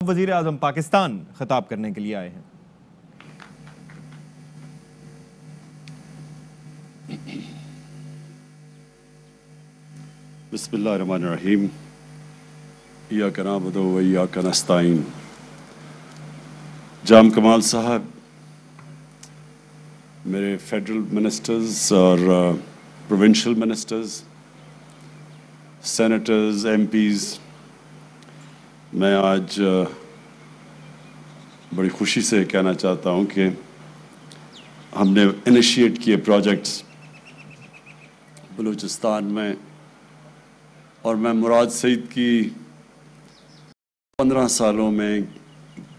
وزیر اعظم پاکستان خطاب کرنے کے لیے آئے ہیں۔ بسم اللہ الرحمن الرحیم۔ ایاک نعبد و ایاک نستعین۔ جام کمال صاحب، میرے فیڈرل منسٹرز اور provincial ministers, senators, MPs, میں آج بڑی خوشی سے کہنا چاہتا ہوں کہ ہم نے انیشیٹ کیے پروجیکٹس بلوچستان میں، اور میں مراد سعید کی 15 سالوں میں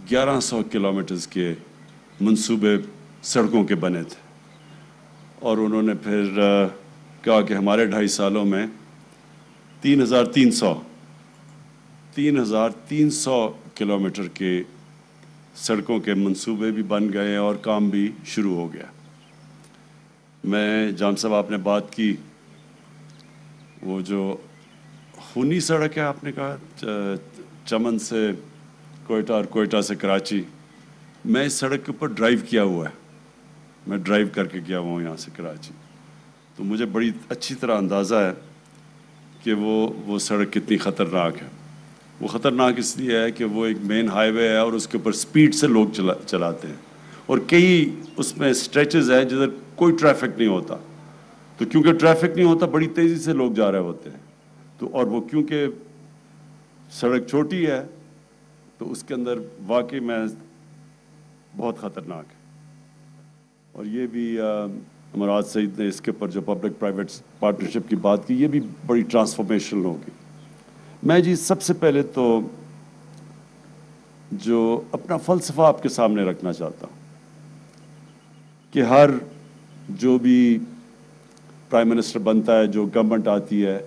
1100 کلومیٹرز کے منصوبے سڑکوں کے بنے تھے، اور انہوں نے پھر کہا کہ ہمارے 2.5 سالوں میں 3,300 کلومیٹر کے سڑکوں کے منصوبے بھی بن گئے اور کام بھی شروع ہو گیا۔ میں جام صاحب، آپ نے بات کی وہ جو خونی سڑک ہے، آپ نے کہا چمن سے کوئٹہ اور کوئٹہ سے کراچی، میں اس سڑک کے اوپر ڈرائیو کیا ہوا ہے، میں ڈرائیو کر کے گیا ہوا ہوں یہاں سے کراچی، تو مجھے بڑی اچھی طرح اندازہ ہے کہ وہ سڑک کتنی خطرناک ہے۔ وہ خطرناک اس لیے ہے کہ وہ ایک مین ہائی وے ہے اور اس کے اوپر سپیڈ سے لوگ چلاتے ہیں، اور کئی اس میں سٹریچز ہیں جدھر کوئی ٹریفک نہیں ہوتا، تو کیونکہ ٹریفک نہیں ہوتا بڑی تیزی سے لوگ جا رہے ہوتے ہیں، تو اور وہ کیونکہ سڑک چھوٹی ہے تو اس کے اندر واقعی میں بہت خطرناک ہے۔ اور یہ بھی مراد سعید نے اس کے اوپر جو پبلک پرائیویٹ پارٹنرشپ کی بات کی، یہ بھی بڑی ٹرانسفارمیشنل ہوگی۔ میں جی سب سے پہلے تو جو اپنا فلسفہ آپ کے سامنے رکھنا چاہتا ہوں کہ ہر جو بھی پرائم منسٹر بنتا ہے، جو گورنمنٹ آتی ہے،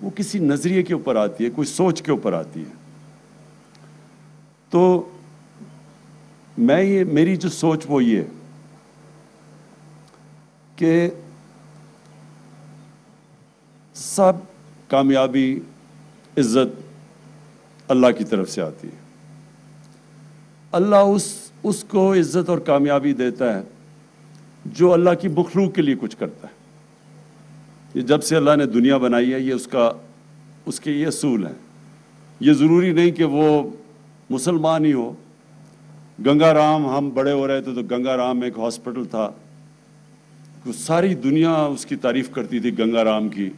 وہ کسی نظریے کے اوپر آتی ہے، کوئی سوچ کے اوپر آتی ہے۔ تو میری جو سوچ وہ یہ کہ سب کامیابی، عزت اللہ کی طرف سے آتی ہے۔ اللہ اس کو عزت اور کامیابی دیتا ہے جو اللہ کی مخلوق کے لیے کچھ کرتا ہے۔ یہ جب سے اللہ نے دنیا بنائی ہے، یہ اس کے یہ اصول ہیں۔ یہ ضروری نہیں کہ وہ مسلمان ہی ہو۔ گنگا رام، ہم بڑے ہو رہے تھے تو گنگا رام ایک ہاسپٹل تھا، ساری دنیا اس کی تعریف کرتی تھی گنگا رام کی،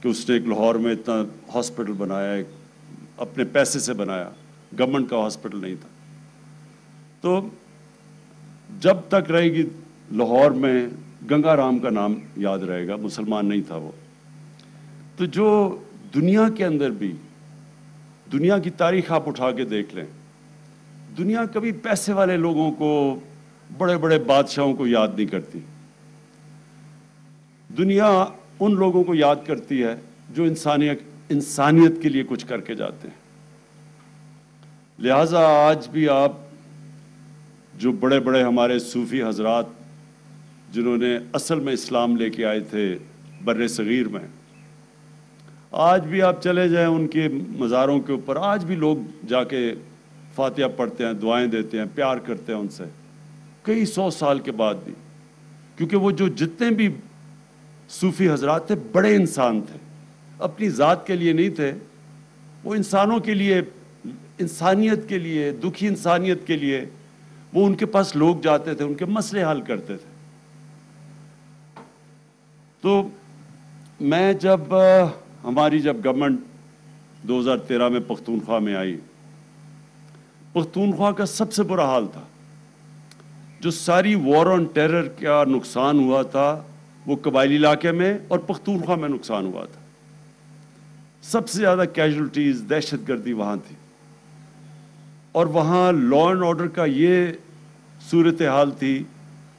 کہ اس نے ایک لاہور میں اتنا ہاسپٹل بنایا، ایک اپنے پیسے سے بنایا، گورنمنٹ کا ہاسپٹل نہیں تھا۔ تو جب تک رہے گی لاہور میں گنگا رام کا نام یاد رہے گا، مسلمان نہیں تھا وہ۔ تو جو دنیا کے اندر بھی، دنیا کی تاریخ آپ اٹھا کے دیکھ لیں، دنیا کبھی پیسے والے لوگوں کو، بڑے بڑے بادشاہوں کو یاد نہیں کرتی۔ دنیا ان لوگوں کو یاد کرتی ہے جو انسانیت کے لیے کچھ کر کے جاتے ہیں۔ لہٰذا آج بھی آپ جو بڑے بڑے ہمارے صوفی حضرات جنہوں نے اصل میں اسلام لے کے آئے تھے بر صغیر میں، آج بھی آپ چلے جائیں ان کے مزاروں کے اوپر، آج بھی لوگ جا کے فاتحہ پڑھتے ہیں، دعائیں دیتے ہیں، پیار کرتے ہیں ان سے، کئی 100 سال کے بعد بھی، کیونکہ وہ جو جتنے بھی صوفی حضرات تھے بڑے انسان تھے، اپنی ذات کے لیے نہیں تھے، وہ انسانوں کے لیے، انسانیت کے لیے، دکھی انسانیت کے لیے، وہ ان کے پاس لوگ جاتے تھے، ان کے مسئلے حل کرتے تھے۔ تو میں جب گورنمنٹ 2013 میں پختونخوا میں آئی، پختونخوا کا سب سے برا حال تھا۔ جو ساری وار آن ٹیرر کا نقصان ہوا تھا وہ قبائلی علاقے میں اور پختونخوا میں نقصان ہوا تھا۔ سب سے زیادہ کیجولٹیز، دہشت گردی وہاں تھی، اور وہاں لا اینڈ آرڈر کا یہ صورتحال تھی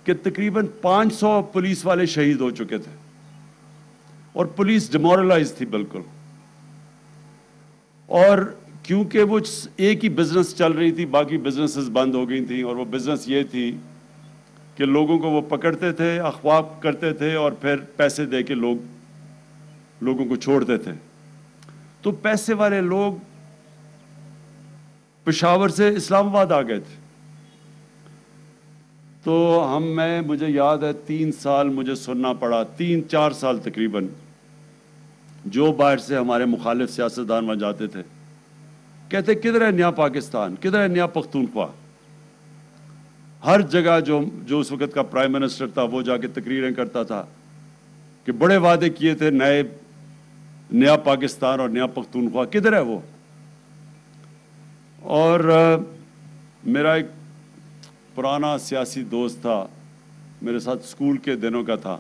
کہ تقریباً 500 پولیس والے شہید ہو چکے تھے، اور پولیس ڈیمورلائز تھی بالکل۔ اور کیونکہ وہ ایک ہی بزنس چل رہی تھی، باقی بزنسز بند ہو گئی تھیں، اور وہ بزنس یہ تھی کہ لوگوں کو وہ پکڑتے تھے، اغوا کرتے تھے، اور پھر پیسے دے کے لوگوں کو چھوڑتے تھے۔ تو پیسے والے لوگ پشاور سے اسلام آباد آ گئے تھے. تو مجھے یاد ہے 3 سال مجھے سننا پڑا، 3-4 سال تقریباً، جو باہر سے ہمارے مخالف سیاستدان وہاں جاتے تھے، کہتے کدھر ہے نیا پاکستان، کدھر ہے نیا پختونخوا. ہر جگہ جو اس وقت کا پرائم منسٹر تھا وہ جا کے تقریریں کرتا تھا کہ بڑے وعدے کیے تھے نیا پاکستان اور نیا پختونخوا، کدھر ہے وہ. اور میرا ایک پرانا سیاسی دوست تھا، میرے ساتھ اسکول کے دنوں کا تھا،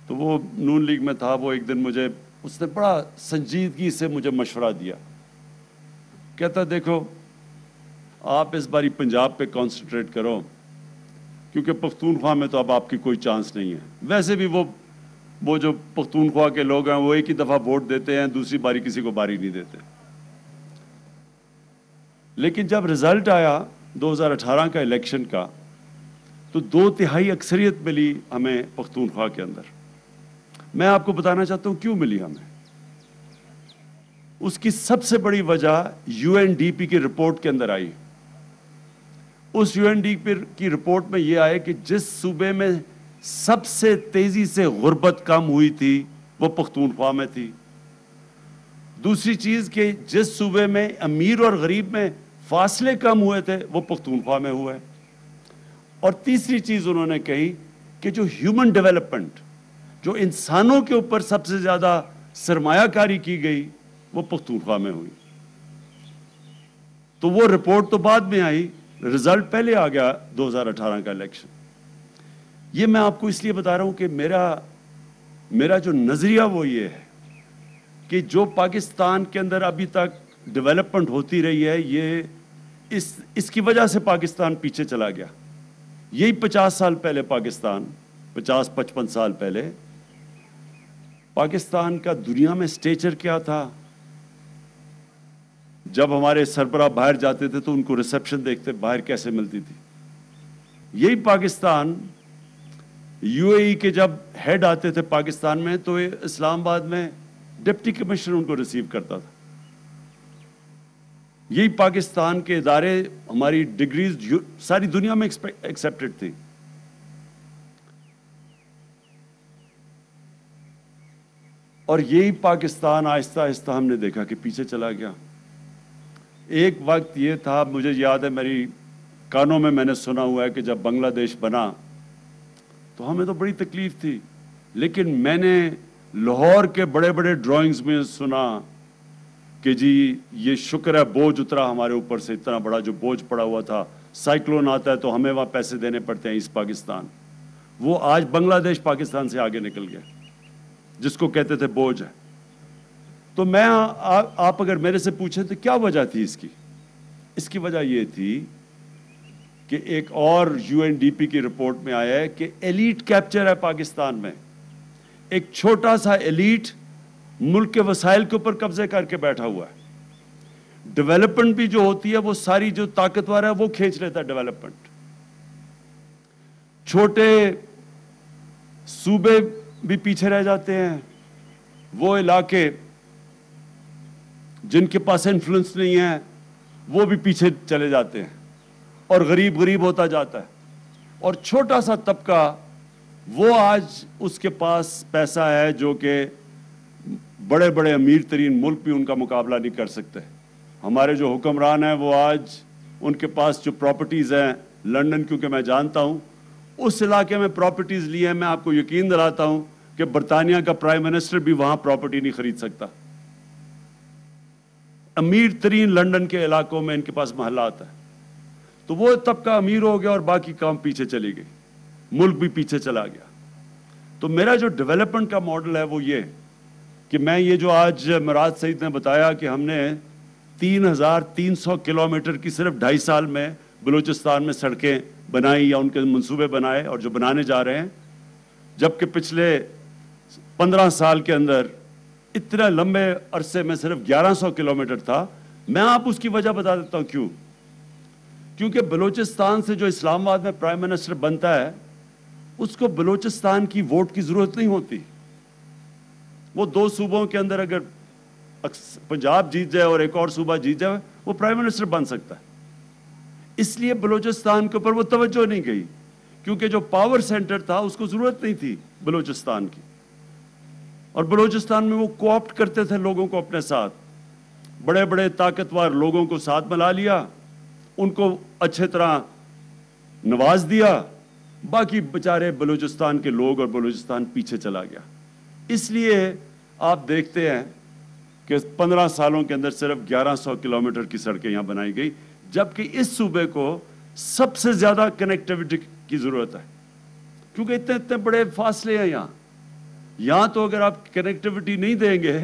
تو وہ نون لیگ میں تھا. وہ ایک دن اس نے بڑا سنجیدگی سے مجھے مشورہ دیا. کہتا دیکھو آپ اس باری پنجاب پہ کانسنٹریٹ کرو، کیونکہ پختونخوا میں تو اب آپ کی کوئی چانس نہیں ہے. ویسے بھی وہ جو پختونخوا کے لوگ ہیں وہ ایک ہی دفعہ ووٹ دیتے ہیں، دوسری باری کسی کو باری نہیں دیتے. لیکن جب رزلٹ آیا 2018 کا الیکشن کا، تو 2/3 اکثریت ملی ہمیں پختونخوا کے اندر. میں آپ کو بتانا چاہتا ہوں کیوں ملی ہمیں. اس کی سب سے بڑی وجہ UNDP کی رپورٹ کے اندر آئی. اس UNDP کی رپورٹ میں یہ آئے کہ جس صوبے میں سب سے تیزی سے غربت کم ہوئی تھی وہ پختونخوا میں تھی. دوسری چیز کہ جس صوبے میں امیر اور غریب میں فاصلے کم ہوئے تھے وہ پختونخوا میں ہوئے. اور تیسری چیز انہوں نے کہی کہ جو ہیومن ڈیولپمنٹ، جو انسانوں کے اوپر سب سے زیادہ سرمایہ کاری کی گئی، وہ پختونخوا میں ہوئی. تو وہ رپورٹ تو بعد میں آئی، رزلٹ پہلے آ گیا 2018 کا الیکشن. یہ میں آپ کو اس لیے بتا رہا ہوں کہ میرا جو نظریہ وہ یہ ہے کہ جو پاکستان کے اندر ابھی تک ڈیولپمنٹ ہوتی رہی ہے، یہ اس کی وجہ سے پاکستان پیچھے چلا گیا. یہی 50 سال پہلے پاکستان، 50-55 سال پہلے پاکستان کا دنیا میں سٹیچر کیا تھا. جب ہمارے سربراہ باہر جاتے تھے تو ان کو ریسیپشن دیکھتے باہر کیسے ملتی تھی. یہی پاکستان UAE کے جب ہیڈ آتے تھے پاکستان میں تو اسلام آباد میں ڈپٹی کمشنر ان کو ریسیو کرتا تھا. یہی پاکستان کے ادارے، ہماری ڈگریز ساری دنیا میں ایکسیپٹڈ تھی. اور یہی پاکستان آہستہ آہستہ ہم نے دیکھا کہ پیچھے چلا گیا. ایک وقت یہ تھا، مجھے یاد ہے میری کانوں میں نے سنا ہوا ہے کہ جب بنگلہ دیش بنا تو ہمیں تو بڑی تکلیف تھی، لیکن میں نے لاہور کے بڑے بڑے ڈرائنگز میں سنا کہ جی یہ شکر ہے بوجھ اترا ہمارے اوپر سے، اتنا بڑا جو بوجھ پڑا ہوا تھا، سائیکلون آتا ہے تو ہمیں وہاں پیسے دینے پڑتے ہیں ایسٹ پاکستان. وہ آج بنگلہ دیش پاکستان سے آگے نکل گیا، جس کو کہتے تھے بوجھ ہے. تو آپ اگر میرے سے پوچھیں تو کیا وجہ تھی اس کی وجہ یہ تھی کہ ایک اور UNDP کی رپورٹ میں آیا ہے کہ ایلیٹ کیپچر ہے پاکستان میں. ایک چھوٹا سا ایلیٹ ملک کے وسائل کے اوپر قبضے کر کے بیٹھا ہوا ہے. ڈیولپمنٹ بھی جو ہوتی ہے وہ ساری جو طاقتور ہے وہ کھینچ لیتا ہے ڈیولپمنٹ. چھوٹے صوبے بھی پیچھے رہ جاتے ہیں، وہ علاقے جن کے پاس انفلوئنس نہیں ہے وہ بھی پیچھے چلے جاتے ہیں، اور غریب ہوتا جاتا ہے. اور چھوٹا سا طبقہ وہ آج اس کے پاس پیسہ ہے جو کہ بڑے بڑے امیر ترین ملک بھی ان کا مقابلہ نہیں کر سکتے. ہمارے جو حکمران ہیں وہ آج ان کے پاس جو پراپرٹیز ہیں، لنڈن کیونکہ میں جانتا ہوں اس علاقے میں پراپرٹیز لی ہیں، میں آپ کو یقین دلاتا ہوں کہ برطانیہ کا پرائم منسٹر بھی وہاں پراپرٹی نہیں خرید سکتا. امیر ترین لنڈن کے علاقوں میں ان کے پاس محلات ہیں. تو وہ طبقہ امیر ہو گیا اور باقی کام پیچھے چلی گئی، ملک بھی پیچھے چلا گیا. تو میرا جو ڈیولپمنٹ کا ماڈل ہے وہ یہ کہ میں یہ جو آج مراد سعید نے بتایا کہ ہم نے 3,300 کلومیٹر کی صرف 2.5 سال میں بلوچستان میں سڑکیں بنائی یا ان کے منصوبے بنائے اور جو بنانے جا رہے ہیں، جبکہ پچھلے 15 سال کے اندر اتنے لمبے عرصے میں صرف 1100 کلومیٹر تھا. میں آپ اس کی وجہ بتا دیتا ہوں کیونکہ بلوچستان سے جو اسلام آباد میں پرائم منسٹر بنتا ہے اس کو بلوچستان کی ووٹ کی ضرورت نہیں ہوتی. وہ 2 صوبوں کے اندر اگر पंजाब जीत जाए और एक और सूबा जीत जाए, वो प्राइम मिनिस्टर बन सकता है। इसलिए बलूचिस्तान के ऊपर वो तवज्जो नहीं गई, क्योंकि जो पावर सेंटर था उसको जरूरत नहीं थी बलूचिस्तान की। और बलूचिस्तान में वो कोऑप्ट करते थे लोगों को अपने साथ, बड़े बड़े ताकतवर लोगों को साथ मिला लिया, उनको अच्छे तरह नवाज दिया, बाकी बेचारे बलूचिस्तान के लोग और बलूचिस्तान पीछे चला गया। इसलिए आप देखते हैं कि 15 सालों के अंदर सिर्फ 1100 किलोमीटर की सड़कें यहाँ बनाई गई, जबकि इस सूबे को सबसे ज्यादा कनेक्टिविटी की जरूरत है, क्योंकि इतने इतने बड़े फासले हैं यहाँ तो अगर आप कनेक्टिविटी नहीं देंगे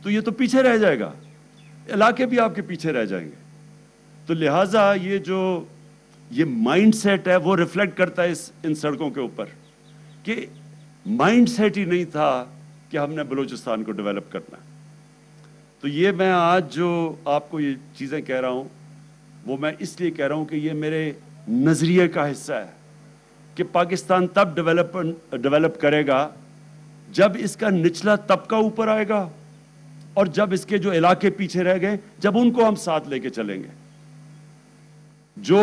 तो ये तो पीछे रह जाएगा, इलाके भी आपके पीछे रह जाएंगे। तो लिहाजा ये माइंड सेट है वो रिफ्लेक्ट करता है इन सड़कों के ऊपर, कि माइंड सेट ही नहीं था कि हमने बलूचिस्तान को डेवलप करना है। तो ये मैं आज जो आपको ये चीज़ें कह रहा हूँ वो मैं इसलिए कह रहा हूँ कि ये मेरे नज़रिए का हिस्सा है कि पाकिस्तान तब डेवलप करेगा जब इसका निचला तबका ऊपर आएगा, और जब इसके जो इलाके पीछे रह गए जब उनको हम साथ लेके चलेंगे। जो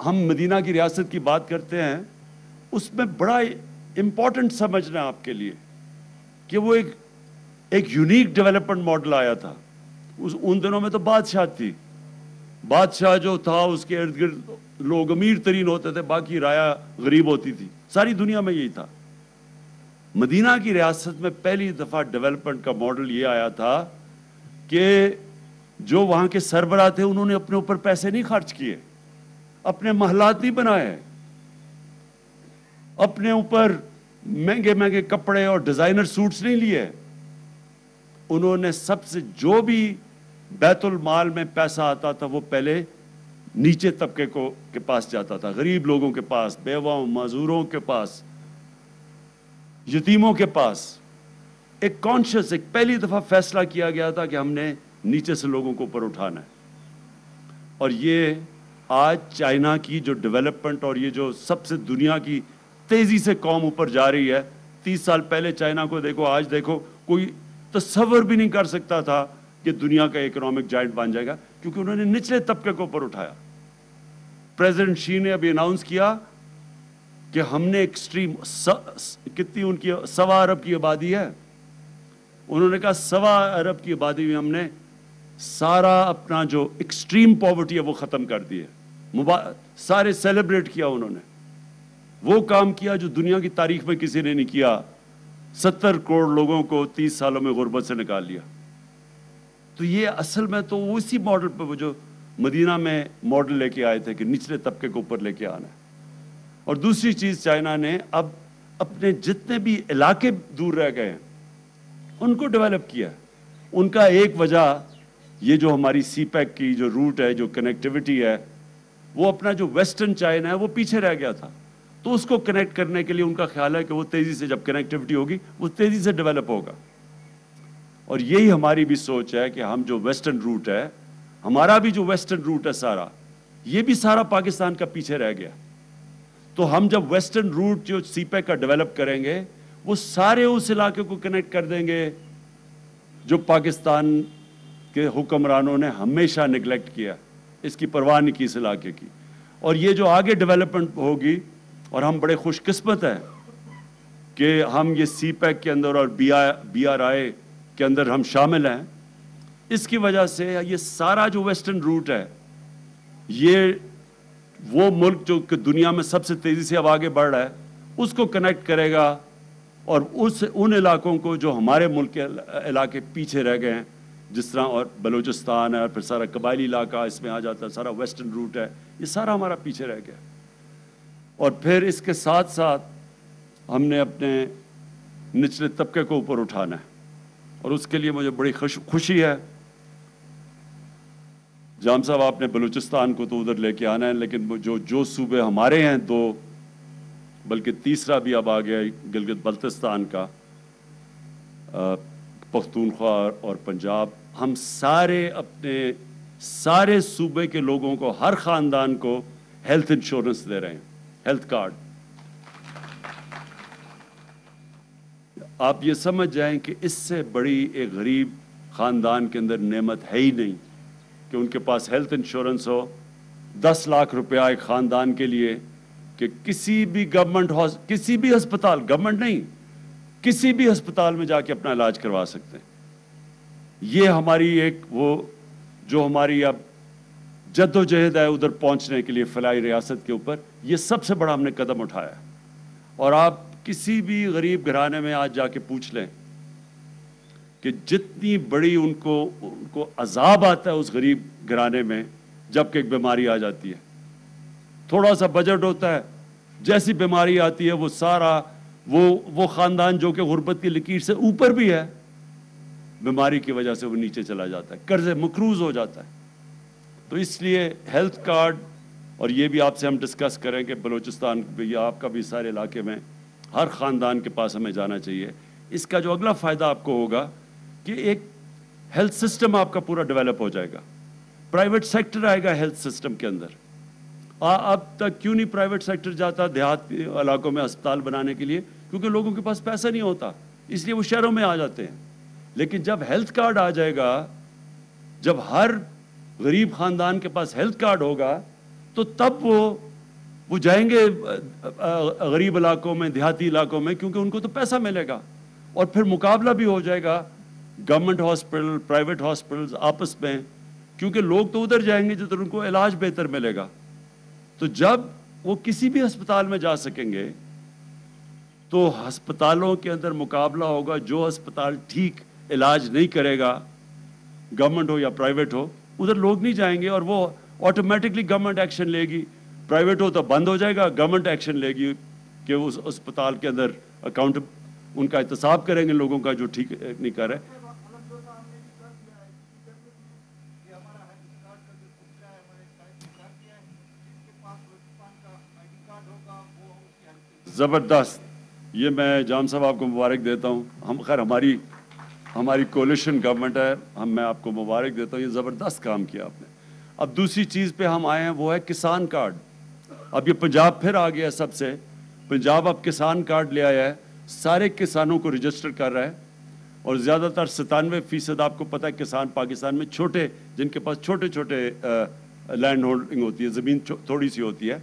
हम मदीना की रियासत की बात करते हैं उसमें बड़ा इंपॉर्टेंट समझना आपके लिए कि वो एक यूनिक डेवलपमेंट मॉडल आया था। उन दिनों में तो बादशाह थी, बादशाह जो था उसके इर्द गिर्द लोग अमीर तरीन होते थे, बाकी राया गरीब होती थी, सारी दुनिया में यही था। मदीना की रियासत में पहली दफा डेवलपमेंट का मॉडल ये आया था कि जो वहां के सरबराह थे उन्होंने अपने ऊपर पैसे नहीं खर्च किए, अपने महलात नहीं बनाए, अपने ऊपर महंगे महंगे कपड़े और डिजाइनर सूट्स नहीं लिए। उन्होंने सबसे जो भी बैतुल माल में पैसा आता था वो पहले नीचे तबके के पास जाता था, गरीब लोगों के पास, बेवाओं मजदूरों के पास, यतीमों के पास। एक कॉन्शियस, एक पहली दफा फैसला किया गया था कि हमने नीचे से लोगों को ऊपर उठाना है। और ये आज चाइना की जो डेवलपमेंट और ये जो सबसे दुनिया की तेजी से कौम ऊपर जा रही है, 30 साल पहले चाइना को देखो, आज देखो, कोई तस्वर भी नहीं कर सकता था कि दुनिया का इकोनॉमिक जायंट बन जाएगा, क्योंकि उन्होंने निचले तबके को ऊपर उठाया। प्रेसिडेंट शी ने अभी अनाउंस किया कि हमने एक्सट्रीम कितनी उनकी 1.25 अरब की आबादी है, उन्होंने कहा 1.25 अरब की आबादी में हमने सारा अपना जो एक्सट्रीम पॉवर्टी है वो खत्म कर दी है। सारे सेलिब्रेट किया उन्होंने, वो काम किया जो दुनिया की तारीख में किसी ने नहीं किया। 70 करोड़ लोगों को 30 सालों में गुर्बत से निकाल लिया। तो ये असल में तो उसी मॉडल पर वो जो मदीना में मॉडल लेके आए थे कि निचले तबके को ऊपर लेके आना है। और दूसरी चीज, चाइना ने अब अपने जितने भी इलाके दूर रह गए हैं उनको डेवलप किया। उनका एक वजह ये जो हमारी सीपैक की जो रूट है, जो कनेक्टिविटी है, वो अपना जो वेस्टर्न चाइना है वो पीछे रह गया था, तो उसको कनेक्ट करने के लिए उनका ख्याल है कि वो तेजी से, जब कनेक्टिविटी होगी वो तेजी से डेवलप होगा। और यही हमारी भी सोच है कि हम जो वेस्टर्न रूट है, हमारा भी जो वेस्टर्न रूट है सारा, ये भी सारा पाकिस्तान का पीछे रह गया। तो हम जब वेस्टर्न रूट जो सीपैक का डेवलप करेंगे वो सारे उस इलाके को कनेक्ट कर देंगे जो पाकिस्तान के हुक्मरानों ने हमेशा निगलेक्ट किया, इसकी परवाह नहीं की इस इलाके की। और ये जो आगे डेवलपमेंट होगी, और हम बड़े खुशकिस्मत हैं कि हम ये सीपैक के अंदर और BRI के अंदर हम शामिल हैं। इसकी वजह से ये सारा जो वेस्टर्न रूट है, ये वो मुल्क जो कि दुनिया में सबसे तेजी से अब आगे बढ़ रहा है उसको कनेक्ट करेगा, और उन इलाकों को जो हमारे मुल्क के इलाके पीछे रह गए हैं, जिस तरह और बलूचिस्तान है, और फिर सारा कबायली इलाका इसमें आ जाता है, सारा वेस्टर्न रूट है, ये सारा हमारा पीछे रह गया। और फिर इसके साथ साथ हमने अपने निचले तबके को ऊपर उठाना है, और उसके लिए मुझे बड़ी खुशी है। जाम साहब, आपने बलूचिस्तान को तो उधर लेके आना है, लेकिन जो सूबे हमारे हैं, 2 बल्कि तीसरा भी अब आ गया, गिलगित बल्तिस्तान का, पख्तूनख्वा और पंजाब, हम सारे अपने सारे सूबे के लोगों को, हर खानदान को हेल्थ इंश्योरेंस दे रहे हैं, हेल्थ कार्ड। आप ये समझ जाएं कि इससे बड़ी एक गरीब ख़ानदान के अंदर नेमत है ही नहीं कि उनके पास हेल्थ इंश्योरेंस हो। 10 लाख रुपया एक ख़ानदान के लिए कि किसी भी किसी भी अस्पताल, गवर्नमेंट नहीं, किसी भी अस्पताल में जाके अपना इलाज करवा सकते हैं। ये हमारी एक वो जो हमारी अब जद्दोजहद है उधर पहुंचने के लिए फलाई रियासत के ऊपर, ये सबसे बड़ा हमने कदम उठाया। और आप किसी भी गरीब घराने में आज जाके पूछ लें कि जितनी बड़ी उनको अजाब आता है उस गरीब घराने में जबकि एक बीमारी आ जाती है, थोड़ा सा बजट होता है, जैसी बीमारी आती है वो सारा वो ख़ानदान जो कि गुर्बत की लकीर से ऊपर भी है, बीमारी की वजह से वो नीचे चला जाता है, कर्ज़े मकरूज़ हो जाता है। तो इसलिए हेल्थ कार्ड, और ये भी आपसे हम डिस्कस करें कि बलूचिस्तान या आपका भी सारे इलाके में हर ख़ानदान के पास हमें जाना चाहिए। इसका जो अगला फ़ायदा आपको होगा कि एक हेल्थ सिस्टम आपका पूरा डेवलप हो जाएगा, प्राइवेट सेक्टर आएगा हेल्थ सिस्टम के अंदर। अब तक क्यों नहीं प्राइवेट सेक्टर जाता देहात इलाकों में अस्पताल बनाने के लिए? क्योंकि लोगों के पास पैसा नहीं होता, इसलिए वो शहरों में आ जाते हैं। लेकिन जब हेल्थ कार्ड आ जाएगा, जब हर गरीब ख़ानदान के पास हेल्थ कार्ड होगा, तो तब वो जाएंगे गरीब इलाकों में, देहाती इलाकों में, क्योंकि उनको तो पैसा मिलेगा और फिर मुकाबला भी हो जाएगा गवर्नमेंट हॉस्पिटल, प्राइवेट हॉस्पिटल्स आपस में, क्योंकि लोग तो उधर जाएंगे जिधर उनको इलाज बेहतर मिलेगा। तो जब वो किसी भी अस्पताल में जा सकेंगे तो अस्पतालों के अंदर मुकाबला होगा। जो अस्पताल ठीक इलाज नहीं करेगा, गवर्नमेंट हो या प्राइवेट हो, उधर लोग नहीं जाएंगे और वो ऑटोमेटिकली गवर्नमेंट एक्शन लेगी। प्राइवेट हो तो बंद हो जाएगा, गवर्नमेंट एक्शन लेगी कि उस अस्पताल के अंदर अकाउंट उनका एहतसाब करेंगे लोगों का जो ठीक नहीं कर रहे। ज़बरदस्त, ये मैं जाम साहब आपको मुबारक देता हूँ। खैर हमारी कोलिशन गवर्नमेंट है, मैं आपको मुबारक देता हूँ, ये ज़बरदस्त काम किया आपने। अब दूसरी चीज़ पे हम आए हैं, वो है किसान कार्ड। अब ये पंजाब फिर आ गया सबसे, पंजाब अब किसान कार्ड ले आया है, सारे किसानों को रजिस्टर कर रहा है और ज़्यादातर 97% आपको पता है किसान पाकिस्तान में छोटे, जिनके पास छोटे छोटे लैंड होल्डिंग होती है, ज़मीन थोड़ी सी होती है,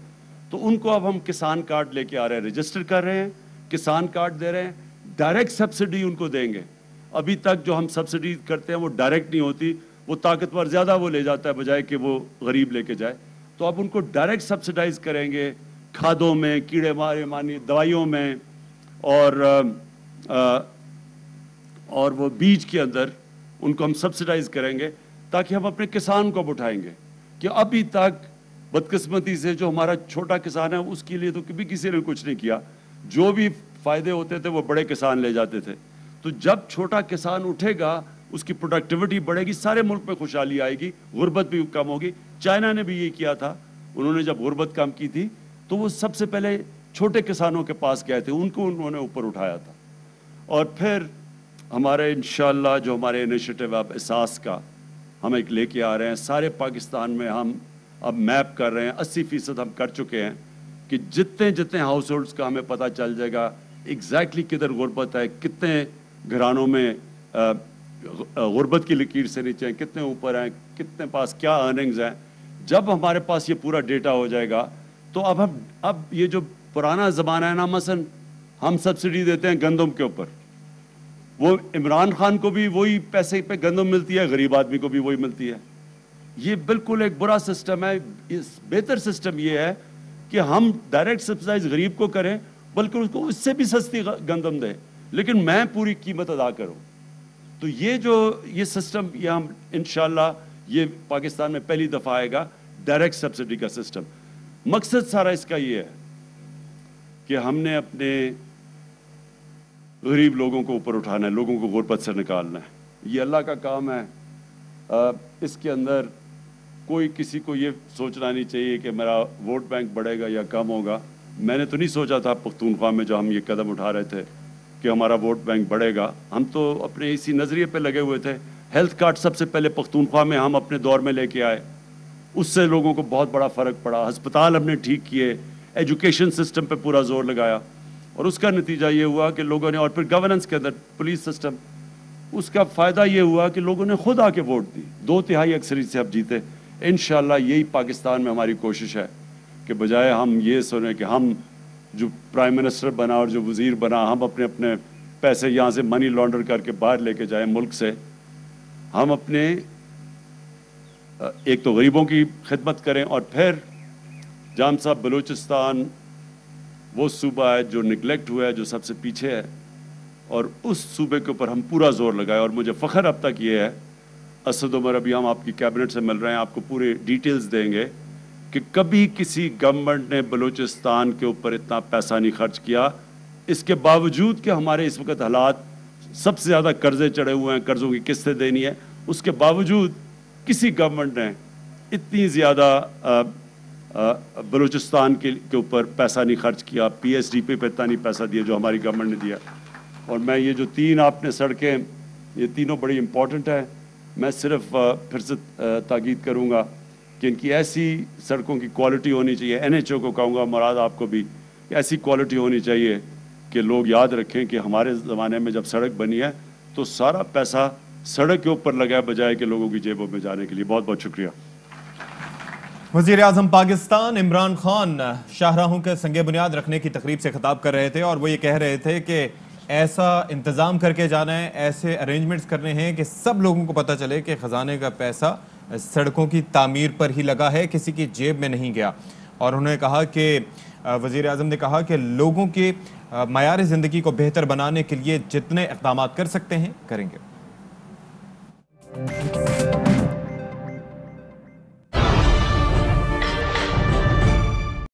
तो उनको अब हम किसान कार्ड लेके आ रहे हैं, रजिस्टर कर रहे हैं, किसान कार्ड दे रहे हैं, डायरेक्ट सब्सिडी उनको देंगे। अभी तक जो हम सब्सिडी करते हैं वो डायरेक्ट नहीं होती, वो ताकतवर ज़्यादा वो ले जाता है बजाय कि वो गरीब लेके जाए। तो अब उनको डायरेक्ट सब्सिडाइज करेंगे, खादों में, कीड़े मारने दवाइयों में और वो बीज के अंदर उनको हम सब्सिडाइज करेंगे, ताकि हम अपने किसान को उठाएंगे। कि अभी तक बदकिस्मती से जो हमारा छोटा किसान है उसके लिए तो कभी किसी ने कुछ नहीं किया, जो भी फ़ायदे होते थे वो बड़े किसान ले जाते थे। तो जब छोटा किसान उठेगा, उसकी प्रोडक्टिविटी बढ़ेगी, सारे मुल्क में खुशहाली आएगी, गुर्बत भी कम होगी। चाइना ने भी ये किया था, उन्होंने जब गुर्बत कम की थी तो वो सबसे पहले छोटे किसानों के पास गए थे, उनको उन्होंने ऊपर उठाया था। और फिर हमारे इंशाअल्लाह जो हमारे इनिशिएटिव अब एहसास का हम एक लेके आ रहे हैं, सारे पाकिस्तान में हम अब मैप कर रहे हैं, 80% हम कर चुके हैं कि जितने जितने हाउस होल्ड्स का हमें पता चल जाएगा एग्जैक्टली किधर गुर्बत है, कितने घरानों में गुर्बत की लकीर से नीचे हैं, कितने ऊपर हैं, कितने पास क्या अर्निंग्स हैं। जब हमारे पास ये पूरा डेटा हो जाएगा तो अब ये जो पुराना ज़माना है ना, मसलन हम सब्सिडी देते हैं गंदम के ऊपर, वो इमरान खान को भी वही पैसे पे गंदम मिलती है, गरीब आदमी को भी वही मिलती है। ये बिल्कुल एक बुरा सिस्टम है। बेहतर सिस्टम ये है कि हम डायरेक्ट सब्सिडाइज गरीब को करें, बल्कि उसको उससे भी सस्ती गंदम दें, लेकिन मैं पूरी कीमत अदा करूं। तो ये सिस्टम ये हम इंशाल्लाह ये पाकिस्तान में पहली दफ़ा आएगा, डायरेक्ट सब्सिडी का सिस्टम। मकसद सारा इसका ये है कि हमने अपने गरीब लोगों को ऊपर उठाना है, लोगों को गुर्बत से निकालना है। ये अल्लाह का काम है। इसके अंदर कोई किसी को ये सोचना नहीं चाहिए कि मेरा वोट बैंक बढ़ेगा या कम होगा। मैंने तो नहीं सोचा था पख्तूनख्वा में जो हम ये कदम उठा रहे थे कि हमारा वोट बैंक बढ़ेगा। हम तो अपने इसी नज़रिए पे लगे हुए थे। हेल्थ कार्ड सबसे पहले पख्तूनख्वा में हम अपने दौर में लेके आए, उससे लोगों को बहुत बड़ा फ़र्क पड़ा। अस्पताल हमने ठीक किए, एजुकेशन सिस्टम पे पूरा जोर लगाया और उसका नतीजा ये हुआ कि लोगों ने, और फिर गवर्नेंस के अंदर पुलिस सिस्टम, اس کا فائدہ یہ ہوا کہ لوگوں نے خود آ کے ووٹ دی, 2/3 اکثریت سے اب جیتے. انشاءاللہ یہی پاکستان میں ہماری کوشش ہے کہ بجائے ہم یہ سنیں کہ ہم جو پرائم منسٹر بنا اور جو وزیر بنا ہم اپنے اپنے پیسے یہاں سے منی لانڈر کر کے باہر لے کے جائیں ملک سے, ہم اپنے ایک تو غریبوں کی خدمت کریں, اور پھر جام صاحب بلوچستان وہ صوبہ ہے جو نگلیکٹ ہوا ہے, جو سب سے پیچھے ہے, اور اس صوبے کے اوپر ہم پورا زور لگائے. اور مجھے فخر اب تک یہ ہے, اسد عمر ابھی ہم آپ کی کیبنٹ سے مل رہے ہیں, آپ کو پورے ڈیٹیلز دیں گے کہ کبھی کسی گورنمنٹ نے بلوچستان کے اوپر اتنا پیسہ نہیں خرچ کیا, اس کے باوجود کہ ہمارے اس وقت حالات سب سے زیادہ قرضے چڑھے ہوئے ہیں, قرضوں کی قسطیں دینی ہے, اس کے باوجود کسی گورنمنٹ نے اتنی زیادہ بلوچستان کے اوپر پیسہ نہیں خرچ کیا, پی ایس ڈی پہ اتنا نہیں پیسہ دیا جو ہماری گورنمنٹ نے دیا. اور میں یہ جو 3 آپ نے سڑکیں, یہ تینوں بڑی امپورٹنٹ ہیں. میں صرف پھر سے تاکید کروں گا کہ ان کی ایسی سڑکوں کی کوالٹی ہونی چاہیے, این ایچ او کو کہوں گا, مراد آپ کو بھی, ایسی کوالٹی ہونی چاہیے کہ لوگ یاد رکھیں کہ ہمارے زمانے میں جب سڑک بنی ہے تو سارا پیسہ سڑک کے اوپر لگا ہے بجائے کہ لوگوں کی جیبوں میں جانے کے لیے. بہت بہت شکریہ. وزیر اعظم پاکستان عمران خان شاہراہوں کے سنگ بنیاد رکھنے کی تقریب سے خطاب کر رہے تھے, اور وہ یہ کہہ رہے تھے کہ ایسا انتظام کر کے جانا ہے, ایسے ارینجمنٹس کرنے ہیں کہ سب لوگوں کو پتہ چلے کہ خزانے کا پیسہ سڑکوں کی تعمیر پر ہی لگا ہے, کسی کی جیب میں نہیں گیا. اور انہوں نے کہا کہ وزیر اعظم نے کہا کہ لوگوں کے معیار زندگی کو بہتر بنانے کے لیے جتنے اقدامات کر سکتے ہیں کریں گے.